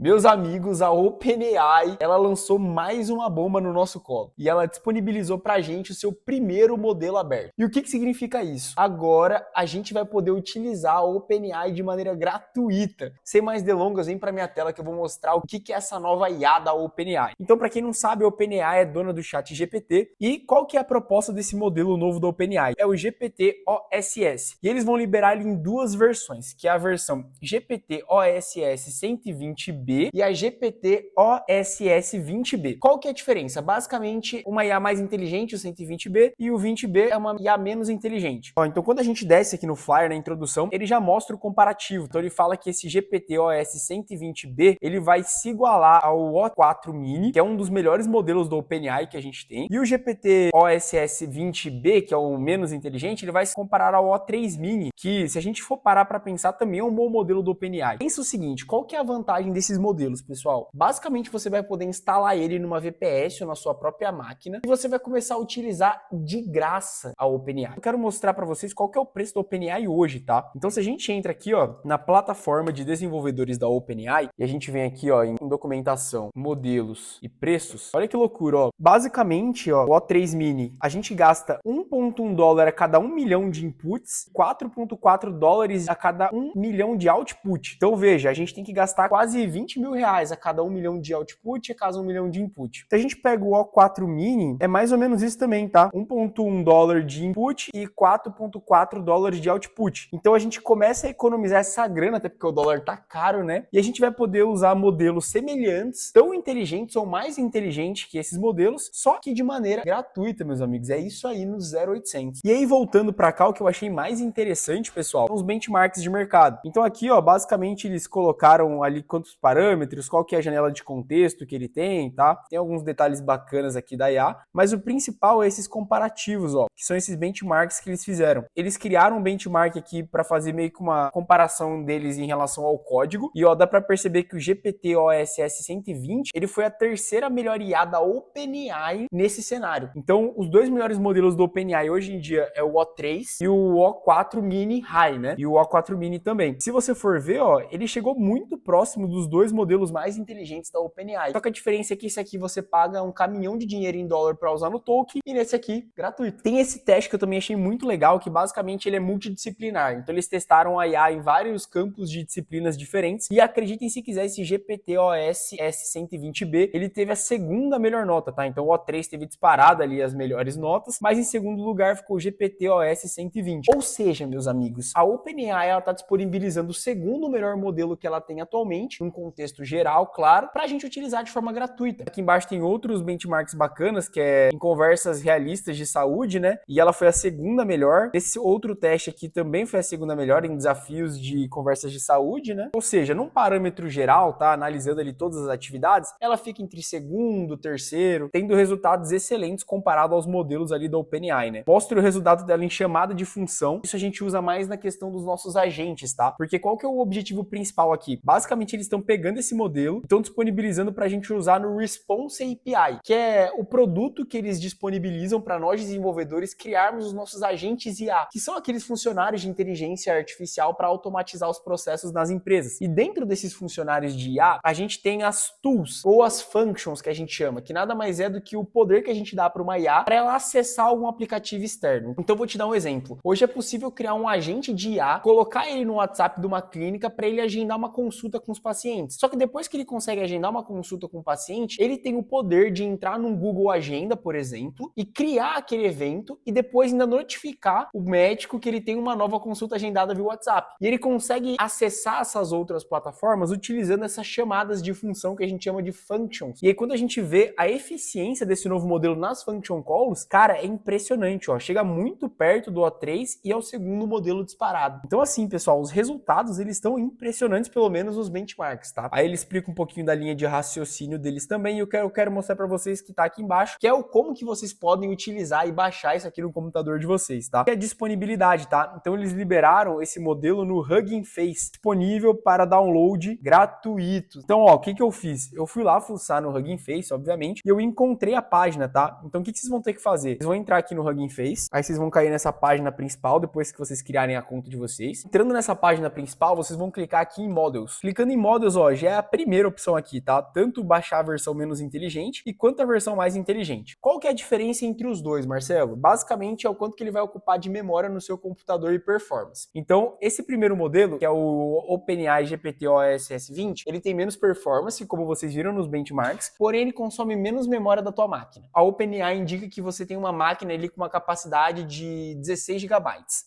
Meus amigos, a OpenAI, ela lançou mais uma bomba no nosso colo e ela disponibilizou pra gente o seu primeiro modelo aberto. E o que significa isso? Agora a gente vai poder utilizar a OpenAI de maneira gratuita. Sem mais delongas, vem pra minha tela que eu vou mostrar o que é essa nova IA da OpenAI. Então, pra quem não sabe, a OpenAI é dona do ChatGPT e qual que é a proposta desse modelo novo da OpenAI? É o GPT-OSS. E eles vão liberar ele em duas versões, que é a versão GPT-OSS 120B e a GPT-OSS 20B. Qual que é a diferença? Basicamente, uma IA mais inteligente, o 120B, e o 20B é uma IA menos inteligente. Então, quando a gente desce aqui no flyer, na introdução, ele já mostra o comparativo. Então, ele fala que esse GPT-OS 120B, ele vai se igualar ao O4 Mini, que é um dos melhores modelos do OpenAI que a gente tem, e o GPT-OSS 20B, que é o menos inteligente, ele vai se comparar ao O3 Mini, que, se a gente for parar para pensar, também é um bom modelo do OpenAI. Pensa o seguinte, qual que é a vantagem desses modelos, pessoal? Basicamente, você vai poder instalar ele numa VPS ou na sua própria máquina e você vai começar a utilizar de graça a OpenAI. Eu quero mostrar para vocês qual que é o preço da OpenAI hoje, tá? Então, se a gente entra aqui, ó, na plataforma de desenvolvedores da OpenAI e a gente vem aqui, ó, em documentação, modelos e preços, olha que loucura, ó. Basicamente, ó, o O3 Mini, a gente gasta $1.1 a cada 1 milhão de inputs, $4.4 a cada 1 milhão de output. Então, veja, a gente tem que gastar quase 20 mil reais a cada 1 milhão de output e a cada 1 milhão de input. Se a gente pega o O4 Mini, é mais ou menos isso também, tá? $1.1 de input e $4.4 de output. Então a gente começa a economizar essa grana, até porque o dólar tá caro, né? E a gente vai poder usar modelos semelhantes, tão inteligentes ou mais inteligentes que esses modelos, só que de maneira gratuita, meus amigos. É isso aí no 0800. E aí, voltando pra cá, o que eu achei mais interessante, pessoal, são os benchmarks de mercado. Então aqui, ó, basicamente eles colocaram ali quantos parâmetros, qual que é a janela de contexto que ele tem, tá? Tem alguns detalhes bacanas aqui da IA, mas o principal é esses comparativos, ó, que são esses benchmarks que eles fizeram. Eles criaram um benchmark aqui para fazer meio que uma comparação deles em relação ao código, e ó, dá para perceber que o GPT-OSS 120, ele foi a terceira melhor IA da OpenAI nesse cenário. Então, os dois melhores modelos do OpenAI hoje em dia é o O3 e o O4 Mini High, né? E o O4 Mini também. Se você for ver, ó, ele chegou muito próximo dos dois modelos mais inteligentes da OpenAI. Só que a diferença é que esse aqui você paga um caminhão de dinheiro em dólar para usar no token e nesse aqui, gratuito. Tem esse teste que eu também achei muito legal, que basicamente ele é multidisciplinar. Então eles testaram a IA em vários campos de disciplinas diferentes e acreditem se quiser, esse GPT-OSS 120B, ele teve a segunda melhor nota, tá? Então o O3 teve disparado ali as melhores notas, mas em segundo lugar ficou o GPT-OS 120. Ou seja, meus amigos, a OpenAI ela tá disponibilizando o segundo melhor modelo que ela tem atualmente, num contexto geral, claro, pra gente utilizar de forma gratuita. Aqui embaixo tem outros benchmarks bacanas, que é em conversas realistas de saúde, né? E ela foi a segunda melhor. Esse outro teste aqui também foi a segunda melhor em desafios de conversas de saúde, né? Ou seja, num parâmetro geral, tá? Analisando ali todas as atividades, ela fica entre segundo, terceiro, tendo resultados excelentes comparado aos modelos ali da OpenAI, né? Mostra o resultado dela em chamada de função. Isso a gente usa mais na questão dos nossos agentes, tá? Porque qual que é o objetivo principal aqui? Basicamente, eles estão pegando esse modelo e estão disponibilizando para a gente usar no Response API, que é o produto que eles disponibilizam para nós desenvolvedores criarmos os nossos agentes IA, que são aqueles funcionários de inteligência artificial para automatizar os processos nas empresas. E dentro desses funcionários de IA, a gente tem as tools ou as functions que a gente chama, que nada mais é do que o poder que a gente dá para uma IA para ela acessar algum aplicativo externo. Então, eu vou te dar um exemplo. Hoje é possível criar um agente de IA, colocar ele no WhatsApp de uma clínica para ele agendar uma consulta com os pacientes. Só que depois que ele consegue agendar uma consulta com o paciente, ele tem o poder de entrar num Google Agenda, por exemplo, e criar aquele evento e depois ainda notificar o médico que ele tem uma nova consulta agendada via WhatsApp. E ele consegue acessar essas outras plataformas utilizando essas chamadas de função que a gente chama de functions. E aí quando a gente vê a eficiência desse novo modelo nas function calls, cara, é impressionante, ó. Chega muito perto do O3 e é o segundo modelo disparado. Então assim, pessoal, os resultados eles estão impressionantes, pelo menos os benchmarks, tá? Aí ele explica um pouquinho da linha de raciocínio deles também, e eu quero mostrar para vocês que tá aqui embaixo, que é o como que vocês podem utilizar e baixar isso aqui no computador de vocês, tá? Que é a disponibilidade, tá? Então eles liberaram esse modelo no Hugging Face, disponível para download gratuito. Então, ó, o que eu fiz? Eu fui lá fuçar no Hugging Face, obviamente, e eu encontrei a página, tá? Então o que vocês vão ter que fazer? Vocês vão entrar aqui no Hugging Face, aí vocês vão cair nessa página principal, depois que vocês criarem a conta de vocês. Entrando nessa página principal, vocês vão clicar aqui em Models. Clicando em Models, ó, já é a primeira opção aqui, tá? Tanto baixar a versão menos inteligente e quanto a versão mais inteligente. Qual que é a diferença entre os dois, Marcelo? Basicamente é o quanto que ele vai ocupar de memória no seu computador e performance. Então, esse primeiro modelo, que é o OpenAI GPT-OSS 20, ele tem menos performance, como vocês viram nos benchmarks, porém ele consome menos memória da tua máquina. A OpenAI indica que você tem uma máquina ali com uma capacidade de 16 GB.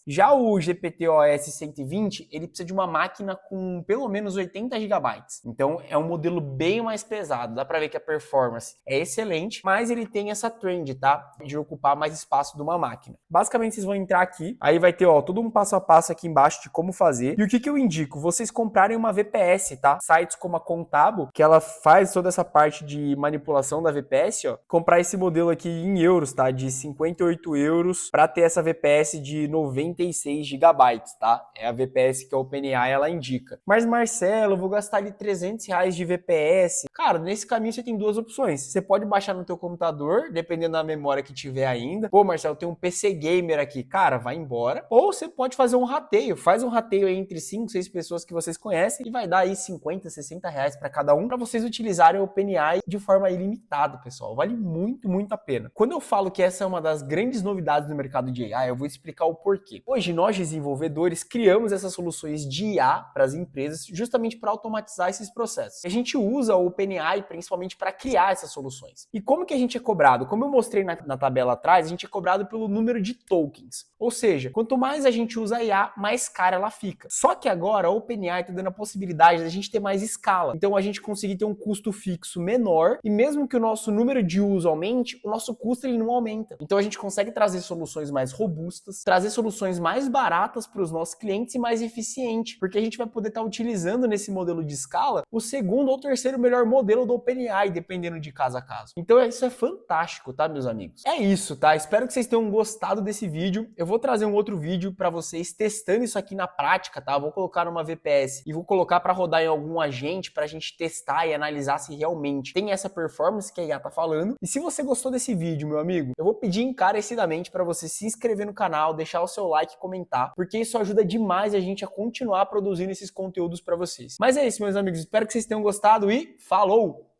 Já o GPT-OS 120, ele precisa de uma máquina com pelo menos 80 GB. Então, é um modelo bem mais pesado. Dá para ver que a performance é excelente, mas ele tem essa trend, tá? De ocupar mais espaço de uma máquina. Basicamente, vocês vão entrar aqui, aí vai ter, ó, todo um passo a passo aqui embaixo de como fazer. E o que eu indico? Vocês comprarem uma VPS, tá? Sites como a Contabo, que ela faz toda essa parte de manipulação da VPS, ó. Comprar esse modelo aqui em euros, tá? De 58 euros para ter essa VPS de 96 GB, tá? É a VPS que a OpenAI ela indica. Mas, Marcelo, eu vou gastar ali R$300 de VPS. Cara, nesse caminho você tem duas opções. Você pode baixar no teu computador, dependendo da memória que tiver ainda. Pô, Marcelo, tem um PC gamer aqui. Cara, vai embora. Ou você pode fazer um rateio. Faz um rateio aí entre 5, 6 pessoas que vocês conhecem e vai dar aí 50, 60 reais para cada um, para vocês utilizarem o OpenAI de forma ilimitada, pessoal. Vale muito, muito a pena. Quando eu falo que essa é uma das grandes novidades no mercado de AI, eu vou explicar o porquê. Hoje, nós desenvolvedores criamos essas soluções de IA para as empresas justamente para automatizar esses processos. A gente usa o OpenAI principalmente para criar essas soluções. E como que a gente é cobrado? Como eu mostrei na tabela atrás, a gente é cobrado pelo número de tokens. Ou seja, quanto mais a gente usa a IA, mais cara ela fica. Só que agora a OpenAI está dando a possibilidade da gente ter mais escala. Então a gente conseguir ter um custo fixo menor e mesmo que o nosso número de uso aumente, o nosso custo ele não aumenta. Então a gente consegue trazer soluções mais robustas, trazer soluções mais baratas para os nossos clientes e mais eficientes, porque a gente vai poder estar utilizando nesse modelo de escala o segundo ou terceiro melhor modelo do OpenAI, dependendo de caso a caso. Então isso é fantástico, tá, meus amigos? É isso, tá? Espero que vocês tenham gostado desse vídeo. Eu vou trazer um outro vídeo para vocês testando isso aqui na prática, tá? Vou colocar numa VPS e vou colocar para rodar em algum agente para a gente testar e analisar se realmente tem essa performance que a IA tá falando. E se você gostou desse vídeo, meu amigo, eu vou pedir encarecidamente para você se inscrever no canal, deixar o seu like e comentar, porque isso ajuda demais a gente a continuar produzindo esses conteúdos para vocês. Mas é isso, meus amigos. Espero que vocês tenham gostado e falou!